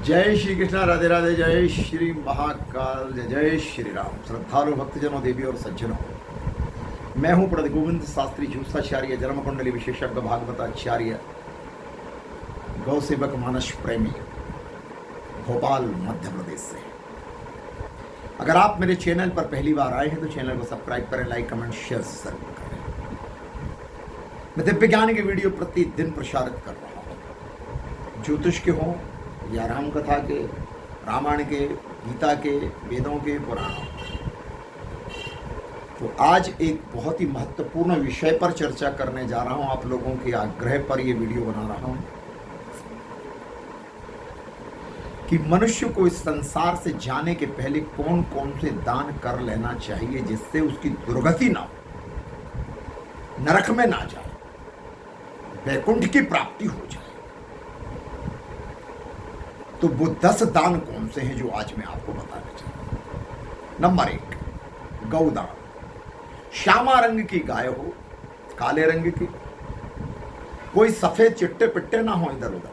जय श्री कृष्ण, राधे राधे, जय श्री महाकाल, जय जय श्री राम। श्रद्धालु भक्तजनों, देवी और सज्जनों, मैं हूं पंडित गोविंद शास्त्री ज्योतिषाचार्य, जन्म कुंडली विशेषज्ञ, भागवताचार्य, गौ सेवक, मानस प्रेमी, भोपाल मध्य प्रदेश से। अगर आप मेरे चैनल पर पहली बार आए हैं तो चैनल को सब्सक्राइब करें, लाइक, कमेंट, शेयर जरूर करें। मैं दिव्य ज्ञान के वीडियो प्रतिदिन प्रसारित कर रहा हूं, ज्योतिष के हों या राम कथा के, रामायण के, गीता के, वेदों के, पुराणों। तो आज एक बहुत ही महत्वपूर्ण विषय पर चर्चा करने जा रहा हूं। आप लोगों के आग्रह पर यह वीडियो बना रहा हूं कि मनुष्य को इस संसार से जाने के पहले कौन कौन से दान कर लेना चाहिए जिससे उसकी दुर्गति ना हो, नरक में ना जाए, वैकुंठ की प्राप्ति हो जाए। तो वो 10 दान कौन से हैं जो आज मैं आपको बताना चाहता हूं। नंबर 1, गौदान। श्यामा रंग की गाय हो, काले रंग की, कोई सफेद चिट्टे पिट्टे ना हो इधर उधर।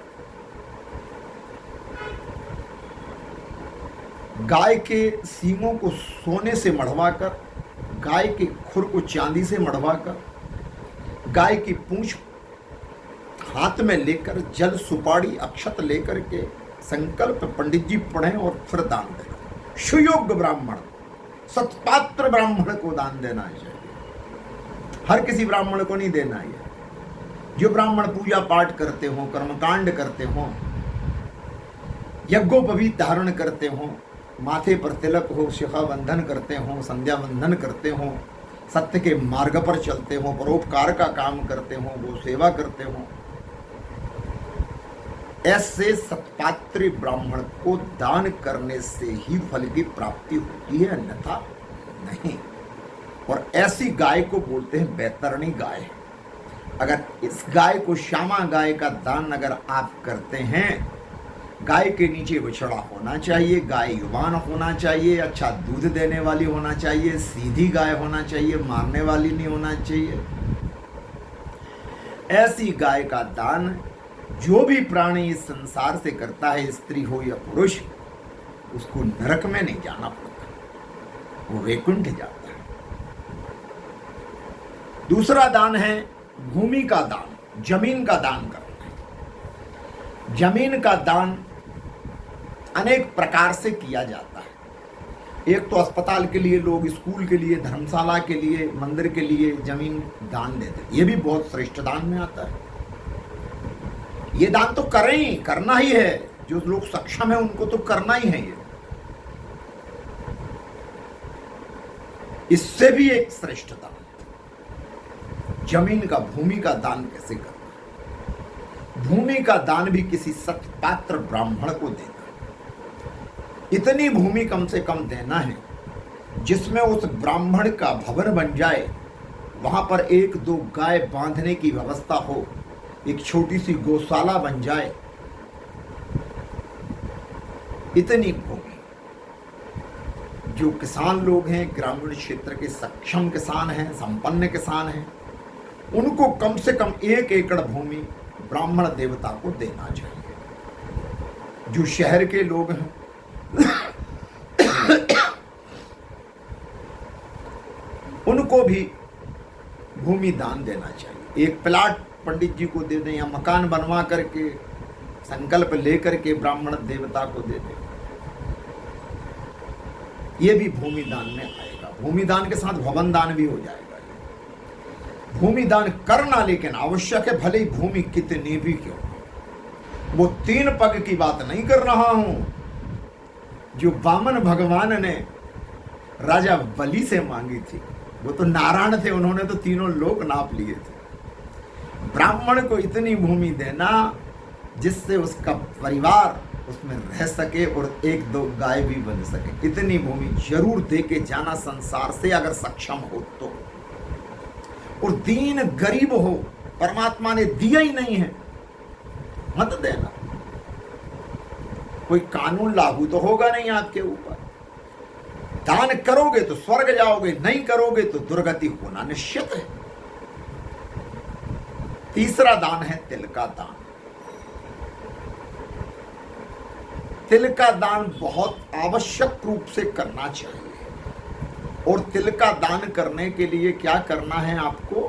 गाय के सींगों को सोने से मढ़वाकर, गाय के खुर को चांदी से मढ़वाकर, गाय की पूंछ हाथ में लेकर, जल सुपारी अक्षत लेकर के संकल्प पंडित जी पढ़ें और फिर दान दें। सुयोग्य ब्राह्मण, सत्पात्र ब्राह्मण को दान देना चाहिए। हर किसी ब्राह्मण को नहीं देना है। जो ब्राह्मण पूजा पाठ करते हो, कर्मकांड करते हो, यज्ञोपवीत धारण करते हो, माथे पर तिलक हो, शिखा बंधन करते हो, संध्या बंधन करते हो, सत्य के मार्ग पर चलते हो, परोपकार का काम करते हो, गो सेवा करते हो, ऐसे सत्पात्री ब्राह्मण को दान करने से ही फल की प्राप्ति होती है, अन्यथा नहीं। और ऐसी गाय को बोलते हैं बैतरणी गाय। अगर इस गाय को, श्यामा गाय का दान अगर आप करते हैं, गाय के नीचे बछड़ा होना चाहिए, गाय युवान होना चाहिए, अच्छा दूध देने वाली होना चाहिए, सीधी गाय होना चाहिए, मारने वाली नहीं होना चाहिए। ऐसी गाय का दान जो भी प्राणी इस संसार से करता है, स्त्री हो या पुरुष, उसको नरक में नहीं जाना पड़ता, वो वैकुंठ जाता है। दूसरा दान है भूमि का दान, जमीन का दान करना। जमीन का दान अनेक प्रकार से किया जाता है। एक तो अस्पताल के लिए, लोग स्कूल के लिए, धर्मशाला के लिए, मंदिर के लिए जमीन दान देते हैं। ये भी बहुत श्रेष्ठ दान में आता है। ये दान तो करें, करना ही है। जो लोग सक्षम है उनको तो करना ही है। ये इससे भी एक श्रेष्ठ दान, जमीन का, भूमि का दान कैसे करना। भूमि का दान भी किसी सत्पात्र ब्राह्मण को देना। इतनी भूमि कम से कम देना है जिसमें उस ब्राह्मण का भवन बन जाए, वहां पर 1-2 गाय बांधने की व्यवस्था हो, एक छोटी सी गौशाला बन जाए। इतनी भूमि, जो किसान लोग हैं, ग्रामीण क्षेत्र के सक्षम किसान हैं, संपन्न किसान हैं, उनको कम से कम 1 एकड़ भूमि ब्राह्मण देवता को देना चाहिए। जो शहर के लोग हैं उनको भी भूमि दान देना चाहिए। एक प्लाट पंडित जी को दे दें या मकान बनवा करके, संकल्प लेकर के ब्राह्मण देवता को दे दें। ये भी भूमि दान में आएगा। भूमि दान के साथ भवन दान भी हो जाएगा। भूमि दान करना लेकिन आवश्यक है, भले ही भूमि कितनी भी क्यों। वो 3 पग की बात नहीं कर रहा हूं जो वामन भगवान ने राजा बलि से मांगी थी। वो तो नारायण थे, उन्होंने तो तीनों लोक नाप लिए थे। ब्राह्मण को इतनी भूमि देना जिससे उसका परिवार उसमें रह सके और 1-2 गाय भी बन सके। इतनी भूमि जरूर दे के जाना संसार से, अगर सक्षम हो तो। और दीन गरीब हो, परमात्मा ने दिया ही नहीं है, मत देना। कोई कानून लागू तो होगा नहीं आपके ऊपर। दान करोगे तो स्वर्ग जाओगे, नहीं करोगे तो दुर्गति होना निश्चित है। तीसरा दान है तिल का दान। तिल का दान बहुत आवश्यक रूप से करना चाहिए। और तिल का दान करने के लिए क्या करना है आपको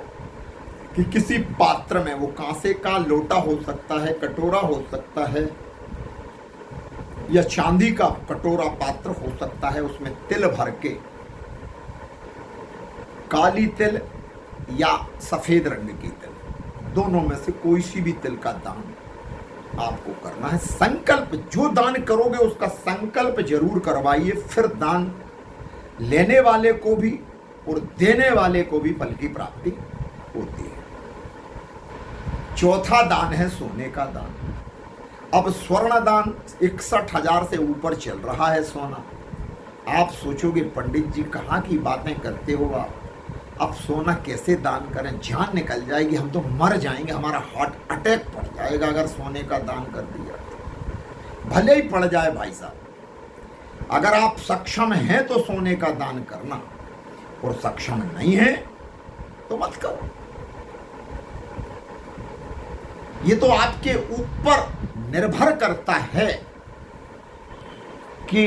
कि किसी पात्र में, वो कांसे का लोटा हो सकता है, कटोरा हो सकता है, या चांदी का कटोरा पात्र हो सकता है, उसमें तिल भर के, काली तिल या सफेद रंग की तिल, दोनों में से कोई सी भी तिल का दान आपको करना है। संकल्प, जो दान करोगे उसका संकल्प जरूर करवाइए, फिर दान लेने वाले को भी और देने वाले को भी फल की प्राप्ति होती है। चौथा दान है सोने का दान। अब स्वर्ण दान 61,000 से ऊपर चल रहा है सोना। आप सोचोगे पंडित जी कहाँ की बातें करते हो आप, अब सोना कैसे दान करें, जान निकल जाएगी, हम तो मर जाएंगे, हमारा हार्ट अटैक पड़ जाएगा अगर सोने का दान कर दिया। भले ही पड़ जाए भाई साहब, अगर आप सक्षम हैं तो सोने का दान करना, और सक्षम नहीं है तो मत करो। ये तो आपके ऊपर निर्भर करता है कि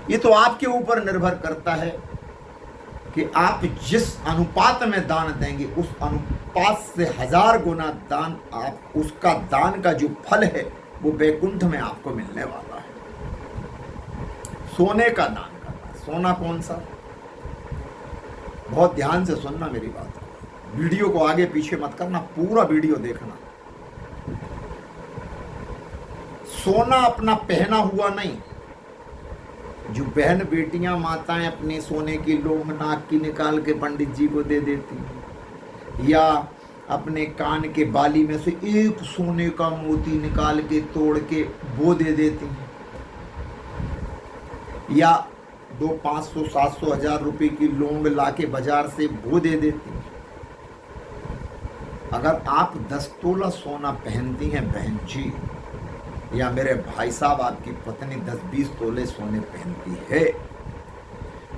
ये तो आपके ऊपर निर्भर करता है कि आप जिस अनुपात में दान देंगे, उस अनुपात से 1000 गुना दान, आप उसका दान का जो फल है वो वैकुंठ में आपको मिलने वाला है। सोने का दान करना। सोना कौन सा? बहुत ध्यान से सुनना मेरी बात, वीडियो को आगे पीछे मत करना, पूरा वीडियो देखना। सोना अपना पहना हुआ नहीं, जो बहन बेटियां माताएं अपने सोने की लोंग नाक की निकाल के पंडित जी को दे देती हैं, या अपने कान के बाली में से एक सोने का मोती निकाल के तोड़ के वो दे देती हैं, या 200, 500, 700, 1000 रुपए की लौंग लाके बाजार से वो दे देती हैं। अगर आप 10 तोला सोना पहनती हैं बहन जी, या मेरे भाई साहब आपकी पत्नी 10-20 तोले सोने पहनती है,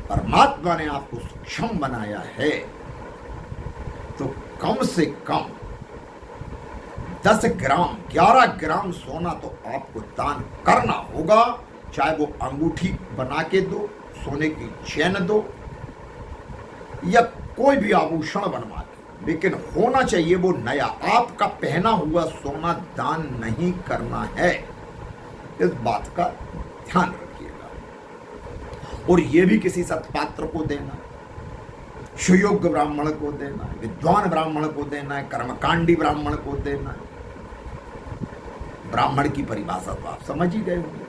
परमात्मा ने आपको सक्षम बनाया है, तो कम से कम 10 ग्राम 11 ग्राम सोना तो आपको दान करना होगा। चाहे वो अंगूठी बना के दो, सोने की चैन दो, या कोई भी आभूषण बनवा के, लेकिन होना चाहिए वो नया। आपका पहना हुआ सोना दान नहीं करना है, इस बात का ध्यान रखिएगा। और ये भी किसी सत्पात्र को देना, सुयोग्य ब्राह्मण को देना है, विद्वान ब्राह्मण को देना है, कर्मकांडी ब्राह्मण को देना है। ब्राह्मण की परिभाषा तो आप समझ ही गए होंगे।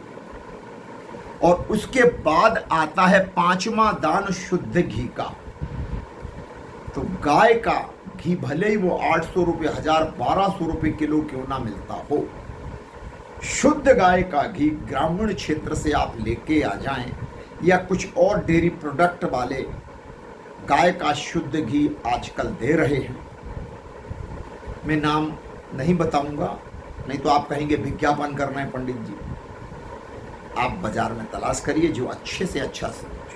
और उसके बाद आता है 5वां दान शुद्ध घी का। तो गाय का घी भले ही वो 800 रुपये, 1000, 1200 रुपये किलो क्यों ना मिलता हो, शुद्ध गाय का घी ग्रामीण क्षेत्र से आप लेके आ जाएं, या कुछ और डेयरी प्रोडक्ट वाले गाय का शुद्ध घी आजकल दे रहे हैं। मैं नाम नहीं बताऊंगा, नहीं तो आप कहेंगे विज्ञापन करना है पंडित जी। आप बाजार में तलाश करिए जो अच्छे से अच्छा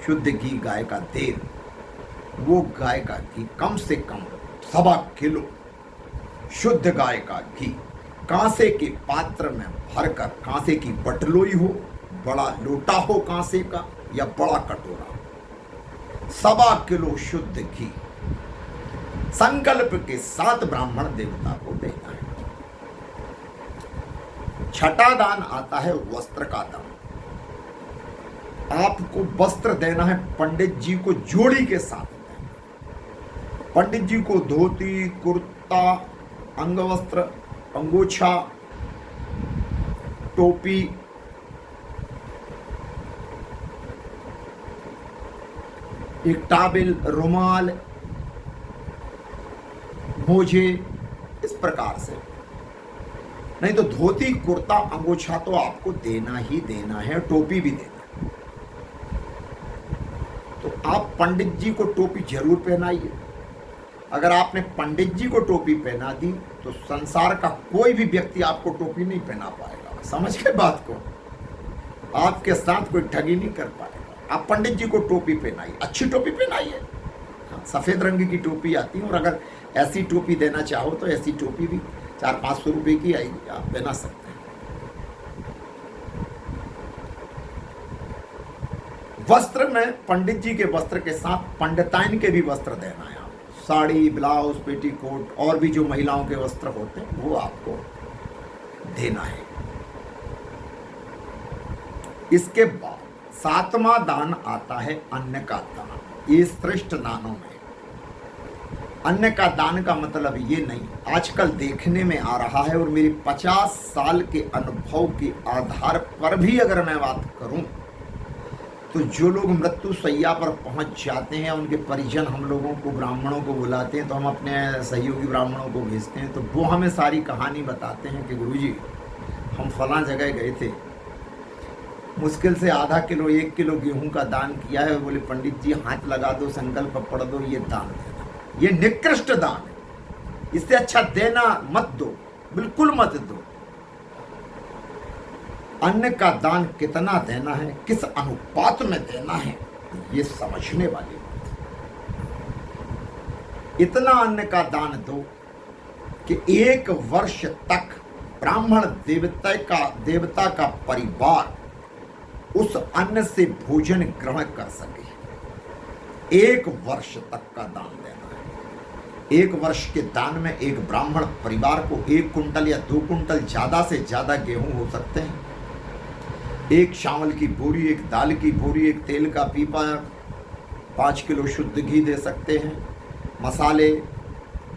शुद्ध घी गाय का दे, वो गाय का घी कम से कम 1.25 किलो शुद्ध गाय का घी कांसे के पात्र में भरकर, कांसे की बटलोई हो, बड़ा लोटा हो कांसे का, या बड़ा कटोरा, 1.25 किलो शुद्ध घी संकल्प के साथ ब्राह्मण देवता को देना है। छठा दान आता है वस्त्र का दान। आपको वस्त्र देना है, पंडित जी को जोड़ी के साथ देना। पंडित जी को धोती, कुर्ता, अंगवस्त्र, अंगोछा, टोपी, एक टाबिल, रुमाल, मोजे, इस प्रकार से। नहीं तो धोती, कुर्ता, अंगोछा तो आपको देना ही देना है, टोपी भी देना। तो आप पंडित जी को टोपी जरूर पहनाइए। अगर आपने पंडित जी को टोपी पहना दी तो संसार का कोई भी व्यक्ति आपको टोपी नहीं पहना पाएगा। समझ के बात को, आपके साथ कोई ठगी नहीं कर पाएगा। आप पंडित जी को टोपी पहनाइए, अच्छी टोपी पहनाइए। हाँ, सफेद रंग की टोपी आती है, और अगर ऐसी टोपी देना चाहो तो ऐसी टोपी भी 400-500 रुपए की आएगी, आप पहना सकते हैं। वस्त्र में पंडित जी के वस्त्र के साथ पंडिताइन के भी वस्त्र देना है आपको। साड़ी, ब्लाउज, पेटीकोट और भी जो महिलाओं के वस्त्र होते हैं वो आपको देना है। इसके बाद 7वां दान आता है अन्न का दान। ये श्रेष्ठ दानों में अन्न का दान का मतलब ये नहीं, आजकल देखने में आ रहा है और मेरे 50 साल के अनुभव के आधार पर भी अगर मैं बात करूं तो जो लोग मृत्यु शैया पर पहुंच जाते हैं, उनके परिजन हम लोगों को, ब्राह्मणों को बुलाते हैं, तो हम अपने सहयोगी ब्राह्मणों को भेजते हैं, तो वो हमें सारी कहानी बताते हैं कि गुरुजी हम फलां जगह गए थे, मुश्किल से आधा किलो 1 किलो गेहूं का दान किया है, बोले पंडित जी हाथ लगा दो, संकल्प पढ़ दो, ये दान देना, ये निकृष्ट दान है, इससे अच्छा देना मत दो, बिल्कुल मत दो। अन्न का दान कितना देना है, किस अनुपात में देना है, ये समझने वाली बात। इतना अन्न का दान दो कि 1 वर्ष तक ब्राह्मण देवता का परिवार उस अन्न से भोजन ग्रहण कर सके। 1 वर्ष तक का दान देना है। 1 वर्ष के दान में एक ब्राह्मण परिवार को 1 कुंटल या 2 कुंटल ज्यादा से ज्यादा गेहूं हो सकते हैं, 1 चावल की बोरी, 1 दाल की बोरी, 1 तेल का पीपा, 5 किलो शुद्ध घी दे सकते हैं, मसाले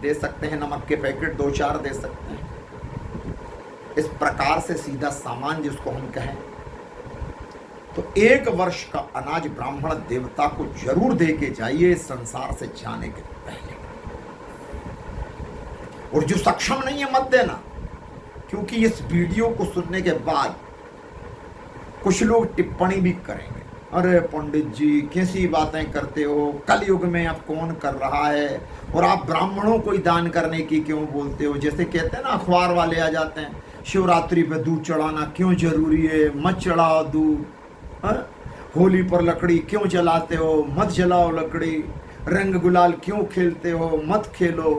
दे सकते हैं, नमक के पैकेट 2-4 दे सकते हैं। इस प्रकार से सीधा सामान जिसको हम कहें, तो 1 वर्ष का अनाज ब्राह्मण देवता को जरूर दे के जाइए इस संसार से जाने के पहले। और जो सक्षम नहीं है मत देना, क्योंकि इस वीडियो को सुनने के बाद कुछ लोग टिप्पणी भी करेंगे, अरे पंडित जी कैसी बातें करते हो, कलयुग में अब कौन कर रहा है, और आप ब्राह्मणों को ही दान करने की क्यों बोलते हो। जैसे कहते हैं ना, अखबार वाले आ जाते हैं, शिवरात्रि पे दूध चढ़ाना क्यों जरूरी है, मत चढ़ाओ दूध, होली पर लकड़ी क्यों जलाते हो, मत जलाओ लकड़ी, रंग गुलाल क्यों खेलते हो, मत खेलो,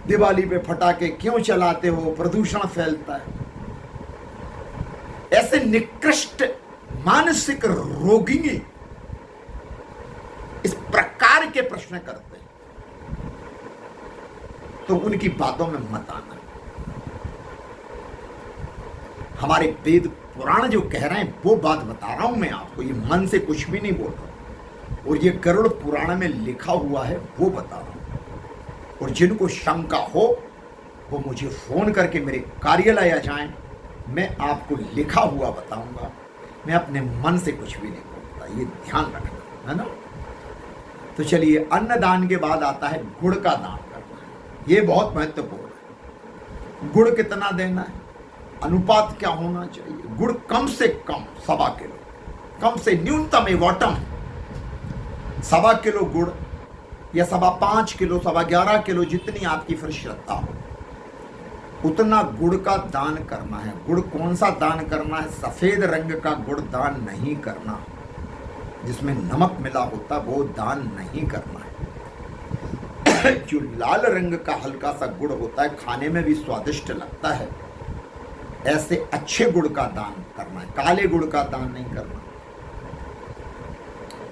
दिवाली पे फटाके क्यों चलाते हो, प्रदूषण फैलता है। ऐसे निकृष्ट मानसिक रोगी इस प्रकार के प्रश्न करते हैं, तो उनकी बातों में मत आना। हमारे वेद पुराण जो कह रहे हैं वो बात बता रहा हूं मैं आपको, ये मन से कुछ भी नहीं बोल रहा, और ये गरुड़ पुराण में लिखा हुआ है वो बता रहा हूं। और जिनको शंका हो वो मुझे फोन करके मेरे कार्यालय आ जाएं, मैं आपको लिखा हुआ बताऊंगा, मैं अपने मन से कुछ भी नहीं बोलता, ये ध्यान रखना है ना। तो चलिए, अन्नदान के बाद आता है गुड़ का दान करना, ये बहुत महत्वपूर्ण है। गुड़ कितना देना है, अनुपात क्या होना चाहिए। गुड़ कम से कम 1.25 किलो, कम से न्यूनतम एवॉटम 1.25 किलो गुड़, या 5.25 किलो, 11.25 किलो, जितनी आपकी फिर श्रद्धा हो उतना गुड़ का दान करना है। गुड़ कौन सा दान करना है, सफेद रंग का गुड़ दान नहीं करना, जिसमें नमक मिला होता वो दान नहीं करना है। जो लाल रंग का हल्का सा गुड़ होता है, खाने में भी स्वादिष्ट लगता है, ऐसे अच्छे गुड़ का दान करना है, काले गुड़ का दान नहीं करना।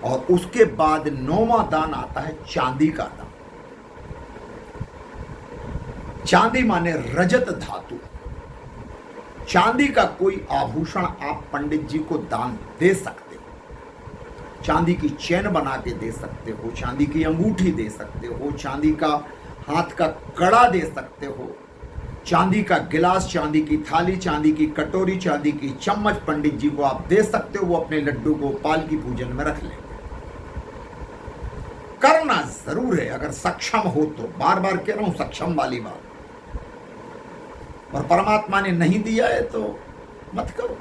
और उसके बाद 9वां दान आता है चांदी का दान। चांदी माने रजत धातु। चांदी का कोई आभूषण आप पंडित जी को दान दे सकते हो। चांदी की चेन बना के दे सकते हो, चांदी की अंगूठी दे सकते हो, चांदी का हाथ का कड़ा दे सकते हो, चांदी का गिलास, चांदी की थाली, चांदी की कटोरी, चांदी की चम्मच पंडित जी को आप दे सकते हो। वो अपने लड्डू गोपाल की पूजन में रख लेंगे। करना जरूर है अगर सक्षम हो तो, बार बार कह रहा हूं सक्षम वाली बात। और परमात्मा ने नहीं दिया है तो मत करो,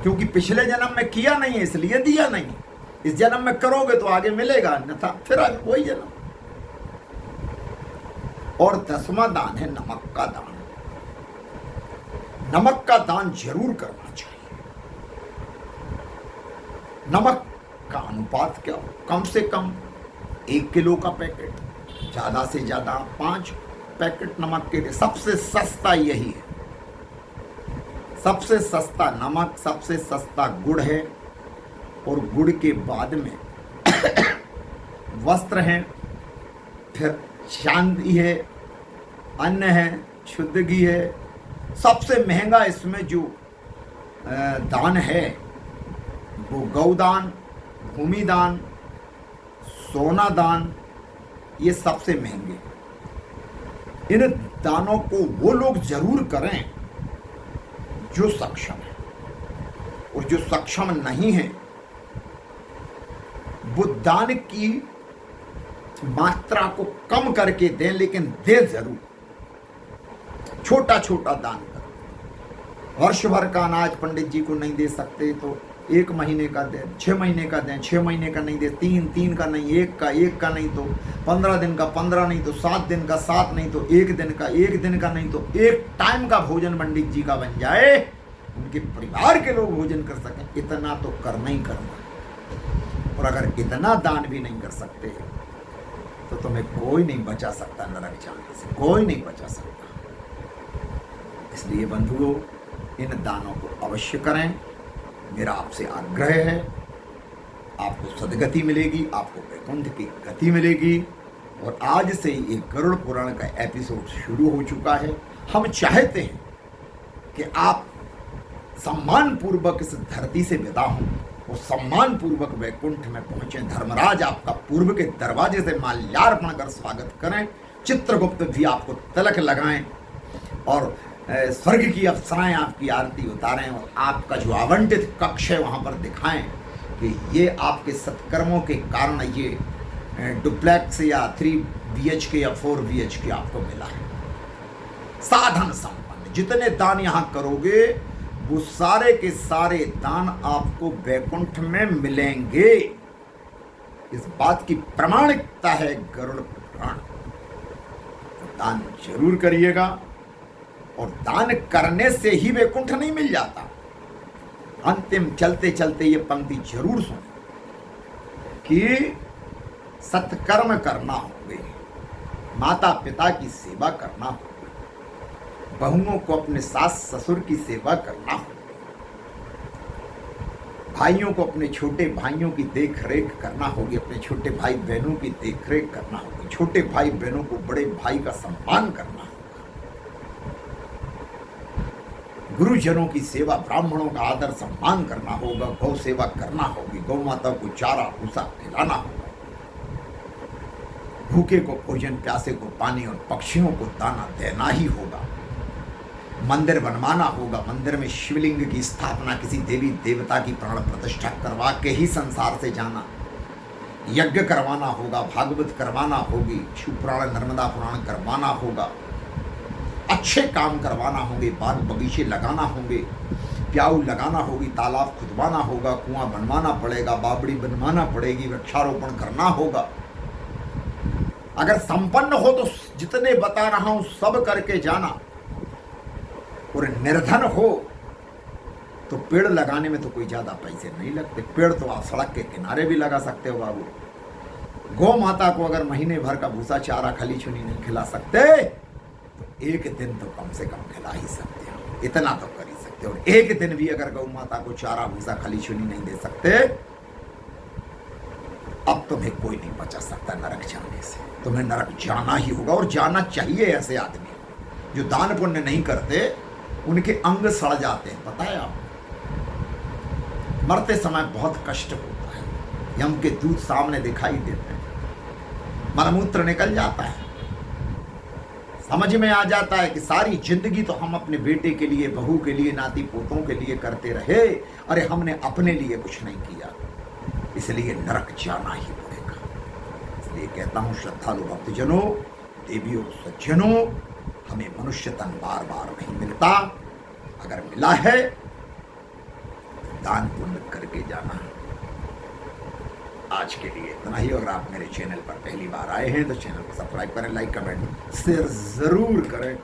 क्योंकि पिछले जन्म में किया नहीं है इसलिए दिया नहीं। इस जन्म में करोगे तो आगे मिलेगा, अन्यथा फिर आगे वही जन्म। और 10वां दान है नमक का दान। नमक का दान जरूर करना चाहिए। नमक का अनुपात क्या हो, कम से कम 1 किलो का पैकेट, ज्यादा से ज्यादा 5 पैकेट नमक के। सबसे सस्ता यही है। सबसे सस्ता नमक, सबसे सस्ता गुड़ है, और गुड़ के बाद में वस्त्र हैं, फिर चांदी है, अन्न है, शुद्ध घी है। सबसे महंगा इसमें जो दान है वो गौदान, भूमि दान, सोना दान, ये सबसे महंगे। इन दानों को वो लोग जरूर करें जो सक्षम है, और जो सक्षम नहीं है वो दान की मात्रा को कम करके दें, लेकिन दे जरूर। छोटा छोटा दान करें। वर्ष भर का अनाज पंडित जी को नहीं दे सकते तो 1 महीने का दें, 6 महीने का दें, 6 महीने का नहीं दे, 3 का नहीं, 1 का नहीं, तो 15 दिन का 15 नहीं, तो 7 दिन का 7 नहीं, तो 1 दिन का 1 दिन का नहीं, तो 1 टाइम का भोजन पंडित जी का बन जाए, उनके परिवार के लोग भोजन कर सकें। इतना तो करना ही करना। और अगर इतना दान भी नहीं कर सकते तो तुम्हें कोई नहीं बचा सकता नरक जाने से, कोई नहीं बचा सकता। इसलिए बंधुओं, इन दानों को अवश्य करें। मेरा आपसे आग्रह है, आपको सदगति मिलेगी, आपको वैकुंठ की गति मिलेगी। और आज से ये गरुड़ पुराण का एपिसोड शुरू हो चुका है। हम चाहते हैं कि आप सम्मान पूर्वक इस धरती से विदा हों और सम्मान पूर्वक वैकुंठ में पहुंचे। धर्मराज आपका पूर्व के दरवाजे से माल्यार्पण कर स्वागत करें, चित्रगुप्त भी आपको तिलक लगाएं, और स्वर्ग की अप्सराएं आपकी आरती उतारें, और आपका जो आवंटित कक्ष है वहां पर दिखाएं कि ये आपके सत्कर्मों के कारण ये डुप्लेक्स या 3 BHK या 4 BHK आपको मिला है। साधन संपन्न जितने दान यहाँ करोगे वो सारे के सारे दान आपको वैकुंठ में मिलेंगे। इस बात की प्रामाणिकता है गरुड़ पुराण। दान जरूर करिएगा, और दान करने से ही वैकुंठ नहीं मिल जाता। अंतिम चलते चलते ये पंक्ति जरूर सुने कि सत्कर्म करना होगे, माता पिता की सेवा करना होगी, बहुओं को अपने सास ससुर की सेवा करना होगी, भाइयों को अपने छोटे भाइयों की देख रेख करना होगी, अपने छोटे भाई बहनों की देख रेख करना होगी, छोटे भाई बहनों को बड़े भाई का सम्मान करना होगा, गुरुजनों की सेवा, ब्राह्मणों का आदर सम्मान करना होगा, गौ सेवा करना होगी, गौ माता को चारा भूसा खिलाना होगा, भूखे को भोजन, प्यासे को पानी, और पक्षियों को दाना देना ही होगा। मंदिर बनवाना होगा, मंदिर में शिवलिंग की स्थापना, किसी देवी देवता की प्राण प्रतिष्ठा करवा के ही संसार से जाना, यज्ञ करवाना होगा, भागवत करवाना होगी, शिव पुराण नर्मदा पुराण करवाना होगा, अच्छे काम करवाना होंगे, बाग बगीचे लगाना होंगे, प्याऊ लगाना होगी, तालाब खुदवाना होगा, कुआं बनवाना पड़ेगा, बावड़ी बनवाना पड़ेगी, वृक्षारोपण करना होगा। अगर संपन्न हो तो जितने बता रहा हूं सब करके जाना, और निर्धन हो तो पेड़ लगाने में तो कोई ज्यादा पैसे नहीं लगते। पेड़ तो आप सड़क के किनारे भी लगा सकते हो बाबू। गौ माता को अगर महीने भर का भूसा चारा खली चुनी नहीं खिला सकते तो 1 दिन तो कम से कम खिला ही सकते हो, इतना तो कर ही सकते हो। और 1 दिन भी अगर गौ माता को चारा भूसा खली चुनी नहीं दे सकते, अब तुम्हें कोई नहीं बचा सकता नरक जाने से। तुम्हें नरक जाना ही होगा, और जाना चाहिए। ऐसे आदमी जो दान पुण्य नहीं करते उनके अंग सड़ जाते हैं, पता है आपको। मरते समय बहुत कष्ट होता है, यम के दूत सामने दिखाई देते हैं, मलमूत्र निकल जाता है, समझ में आ जाता है कि सारी जिंदगी तो हम अपने बेटे के लिए, बहू के लिए, नाती पोतों के लिए करते रहे, अरे हमने अपने लिए कुछ नहीं किया, इसलिए नरक जाना ही पड़ेगा। इसलिए कहता हूं श्रद्धालु भक्तजनों, देवियों, सज्जनों, हमें मनुष्य तन बार बार नहीं मिलता। अगर मिला है दान पुण्य करके जाना। आज के लिए इतना ही। अगर आप मेरे चैनल पर पहली बार आए हैं तो चैनल को सब्सक्राइब करें, लाइक, कमेंट, शेयर जरूर करें।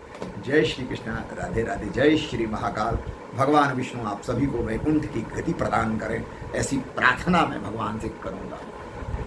जय श्री कृष्ण, राधे राधे, जय श्री महाकाल। भगवान विष्णु आप सभी को वैकुंठ की गति प्रदान करें, ऐसी प्रार्थना मैं भगवान से करूंगा।